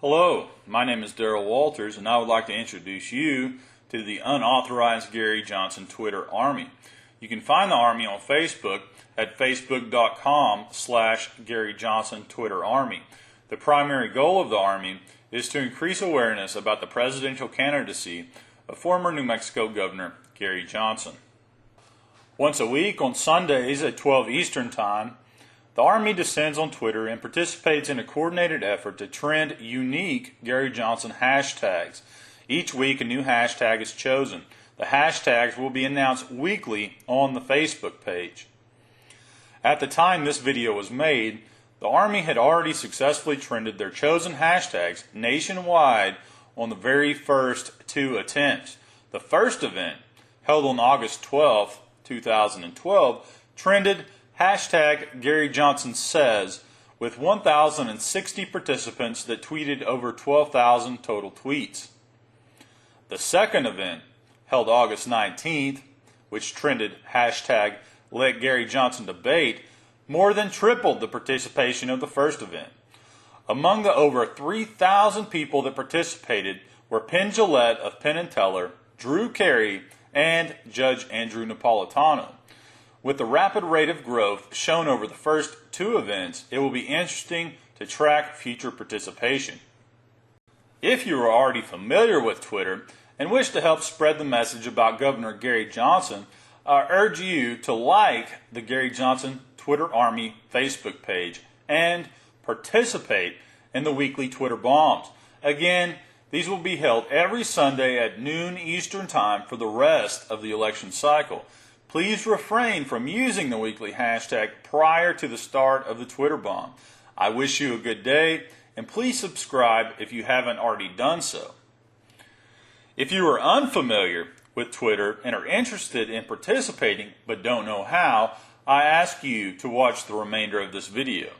Hello, my name is Daryl Walters, and I would like to introduce you to the unauthorized Gary Johnson Twitter Army. You can find the Army on Facebook at facebook.com/Gary Johnson Twitter Army. The primary goal of the Army is to increase awareness about the presidential candidacy of former New Mexico Governor Gary Johnson. Once a week on Sundays at 12 Eastern Time, the Army descends on Twitter and participates in a coordinated effort to trend unique Gary Johnson hashtags. Each week a new hashtag is chosen. The hashtags will be announced weekly on the Facebook page. At the time this video was made, the Army had already successfully trended their chosen hashtags nationwide on the very first two attempts. The first event, held on August 12, 2012, trended hashtag Gary Johnson Says, with 1,060 participants that tweeted over 12,000 total tweets. The second event, held August 19th, which trended hashtag Let Gary Johnson Debate, more than tripled the participation of the first event. Among the over 3,000 people that participated were Penn Jillette of Penn and Teller, Drew Carey, and Judge Andrew Napolitano. With the rapid rate of growth shown over the first two events, it will be interesting to track future participation. If you are already familiar with Twitter and wish to help spread the message about Governor Gary Johnson, I urge you to like the Gary Johnson Twitter Army Facebook page and participate in the weekly Twitter bombs. Again, these will be held every Sunday at noon Eastern Time for the rest of the election cycle. Please refrain from using the weekly hashtag prior to the start of the Twitter bomb. I wish you a good day, and please subscribe if you haven't already done so. If you are unfamiliar with Twitter and are interested in participating but don't know how, I ask you to watch the remainder of this video.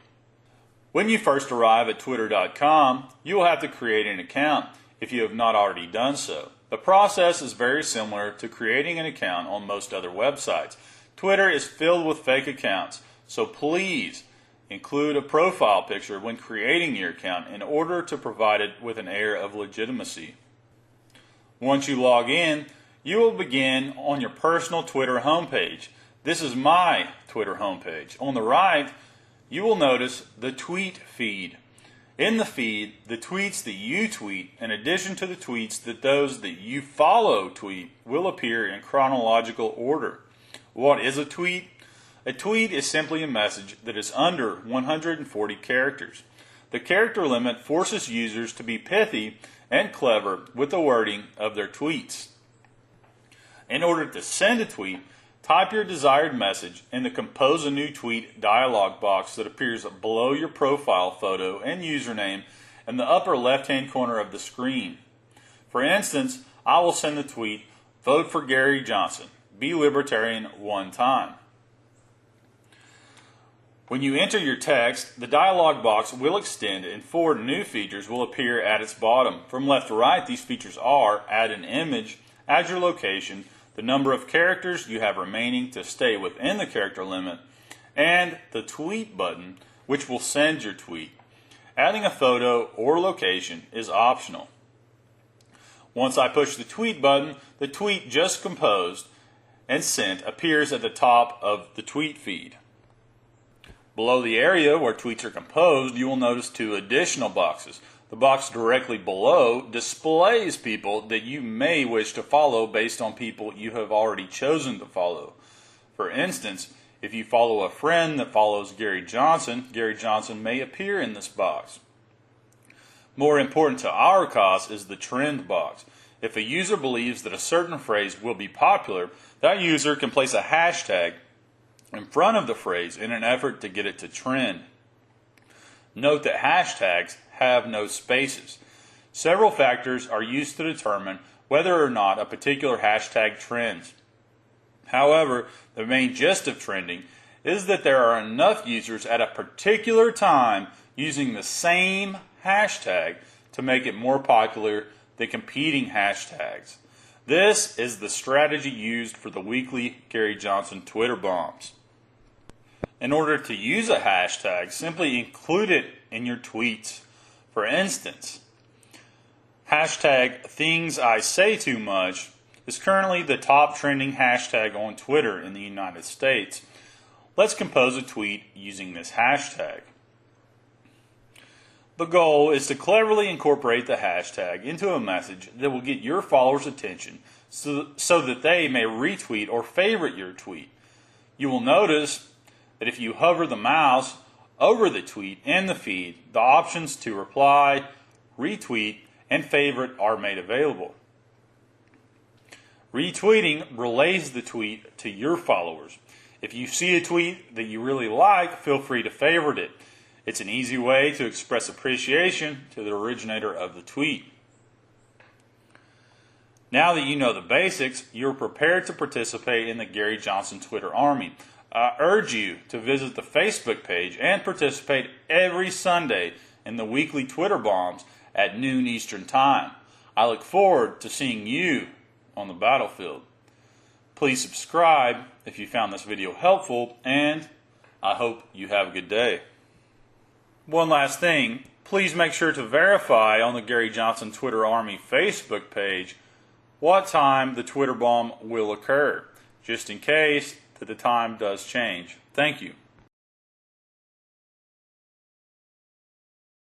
When you first arrive at twitter.com, you will have to create an account if you have not already done so. The process is very similar to creating an account on most other websites. Twitter is filled with fake accounts, so please include a profile picture when creating your account in order to provide it with an air of legitimacy. Once you log in, you will begin on your personal Twitter homepage. This is my Twitter homepage. On the right, you will notice the tweet feed. In the feed, the tweets that you tweet, in addition to the tweets that those that you follow tweet, will appear in chronological order. What is a tweet? A tweet is simply a message that is under 140 characters. The character limit forces users to be pithy and clever with the wording of their tweets. In order to send a tweet, type your desired message in the Compose a New Tweet dialog box that appears below your profile photo and username in the upper left-hand corner of the screen. For instance, I will send the tweet, "Vote for Gary Johnson. Be Libertarian one time." When you enter your text, the dialog box will extend and 4 new features will appear at its bottom. From left to right, these features are add an image, add your location, the number of characters you have remaining to stay within the character limit, and the tweet button, which will send your tweet. Adding a photo or location is optional. Once I push the tweet button, the tweet just composed and sent appears at the top of the tweet feed. Below the area where tweets are composed, you will notice 2 additional boxes. The box directly below displays people that you may wish to follow based on people you have already chosen to follow. For instance, if you follow a friend that follows Gary Johnson may appear in this box. More important to our cause is the trend box. If a user believes that a certain phrase will be popular, that user can place a hashtag in front of the phrase in an effort to get it to trend. Note that hashtags have no spaces. Several factors are used to determine whether or not a particular hashtag trends. However, the main gist of trending is that there are enough users at a particular time using the same hashtag to make it more popular than competing hashtags. This is the strategy used for the weekly Gary Johnson Twitter bombs. In order to use a hashtag, simply include it in your tweets. For instance, Hashtag #ThingsISayTooMuch is currently the top trending hashtag on Twitter in the United States. Let's compose a tweet using this hashtag. The goal is to cleverly incorporate the hashtag into a message that will get your followers' attention so that they may retweet or favorite your tweet. You will notice that if you hover the mouse over the tweet in the feed, the options to reply, retweet, and favorite are made available. Retweeting relays the tweet to your followers. If you see a tweet that you really like, feel free to favorite it. It's an easy way to express appreciation to the originator of the tweet. Now that you know the basics, you're prepared to participate in the Gary Johnson Twitter Army. I urge you to visit the Facebook page and participate every Sunday in the weekly Twitter bombs at noon Eastern Time. I look forward to seeing you on the battlefield. Please subscribe if you found this video helpful, and I hope you have a good day. One last thing, please make sure to verify on the Gary Johnson Twitter Army Facebook page what time the Twitter bomb will occur, just in case that the time does change. Thank you.